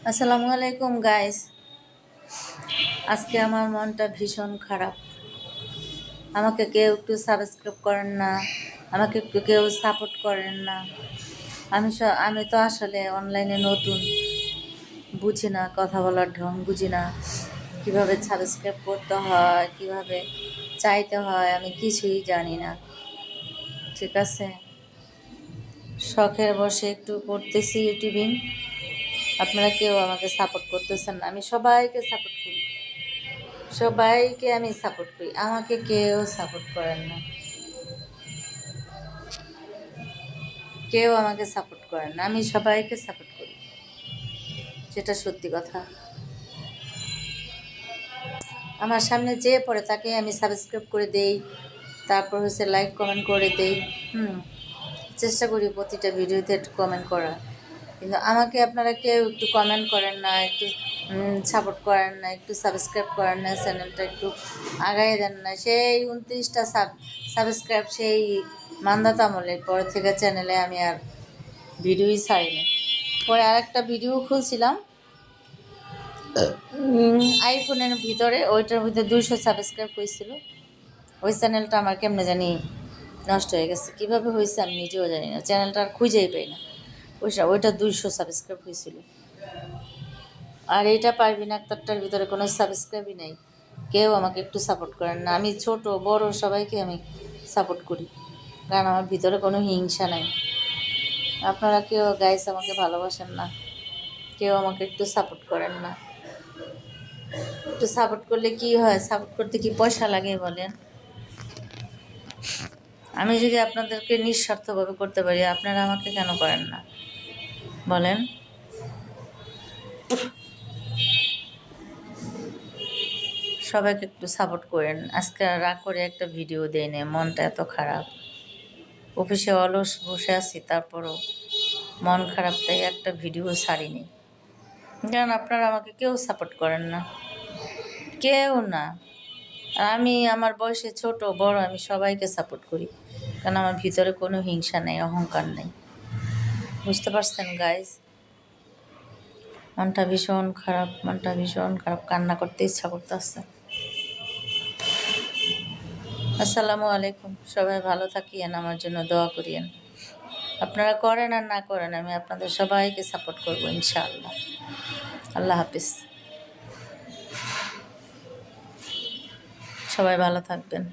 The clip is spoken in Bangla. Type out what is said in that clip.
আসসালামু আলাইকুম গাইস। আজকে আমার মনটা ভীষণ খারাপ। আমাকে কেউ একটু সাবস্ক্রাইব করেন না, আমাকে একটু কেউ সাপোর্ট করেন না। আমি তো আসলে অনলাইনে নতুন, বুঝি না, কথা বলার ঢং বুঝি না, কিভাবে সাবস্ক্রাইব করতে হয়, কিভাবে চাইতে হয়, আমি কিছুই জানি না। ঠিক আছে, শখের বসে একটু করতেছি ইউটিউবিং। আপনারা কেউ আমাকে সাপোর্ট করতেছেন না। আমি সবাইকে সাপোর্ট করি, সবাইকে আমি সাপোর্ট করি, আমাকে কেউ সাপোর্ট করেন না, কেউ আমাকে সাপোর্ট করেন না। আমি সবাইকে সাপোর্ট করি, যেটা সত্যি কথা। আমার সামনে যে পড়ে তাকে আমি সাবস্ক্রাইব করে দেই, তারপর হচ্ছে লাইক কমেন্ট করে দেই। চেষ্টা করি প্রতিটা ভিডিওতে একটু কমেন্ট করার, কিন্তু আমাকে আপনারা কেউ একটু কমেন্ট করেন না, একটু সাপোর্ট করেন না, একটু সাবস্ক্রাইব করেন না, চ্যানেলটা একটু আগায় দেন না। সেই 29টা সাবস্ক্রাইব সেই মান্দাত আমলের পর থেকে চ্যানেলে আমি আর ভিডিওই ছাড়িনি। পরে আরেকটা ভিডিও খুলছিলাম আইফোনের ভিতরে, ওইটার ভিতরে 200 সাবস্ক্রাইব হয়েছিল। ওই চ্যানেলটা আমার কেমনে জানি নষ্ট হয়ে গেছে, কীভাবে হয়েছে আমি নিজেও জানি না, চ্যানেলটা আর খুঁজেই পাই না। ওইটা 200 সাবস্ক্রাইব হয়েছিল। আর এইটা পারবিন আক্তারটার ভিতরে কোনো সাবস্ক্রাইবই নেই। কেউ আমাকে একটু সাপোর্ট করেন না। আমি ছোট বড় সবাইকে আমি সাপোর্ট করি, কারণ আমার ভিতরে কোনো হিংসা নাই। আপনারা কেউ গাইস আমাকে ভালোবাসেন না, কেউ আমাকে একটু সাপোর্ট করেন না। একটু সাপোর্ট করলে কি হয়? সাপোর্ট করতে কি পয়সা লাগে বলেন? আমি যদি আপনাদেরকে নিঃস্বার্থভাবে করতে পারি, আপনারা আমাকে কেন করেন না বলেন? সবাইকে একটু সাপোর্ট করেন। আজকে রাগ করে একটা ভিডিও দেয় না, মনটা এত খারাপ। অফিসে অলস বসে আছি, তারপরও মন খারাপ, তাই একটা ভিডিও ছাড়িনি। কারণ আপনারা আমাকে কেউ সাপোর্ট করেন না, কেউ না। আর আমি আমার বয়সে ছোট বড় আমি সবাইকে সাপোর্ট করি, কারণ আমার ভিতরে কোনো হিংসা নেই, অহংকার নেই। বুঝতে পারছেন গাইজ? মনটা ভীষণ খারাপ, মনটা ভীষণ খারাপ, কান্না করতে ইচ্ছা করতেছে। আসসালামু আলাইকুম। সবাই ভালো থাকিয়েন, আমার জন্য দোয়া করিয়েন। আপনারা করেন আর না করেন, আমি আপনাদের সবাইকে সাপোর্ট করবো ইনশাআল্লাহ। আল্লাহ হাফিজ। সবাই ভালো থাকবেন।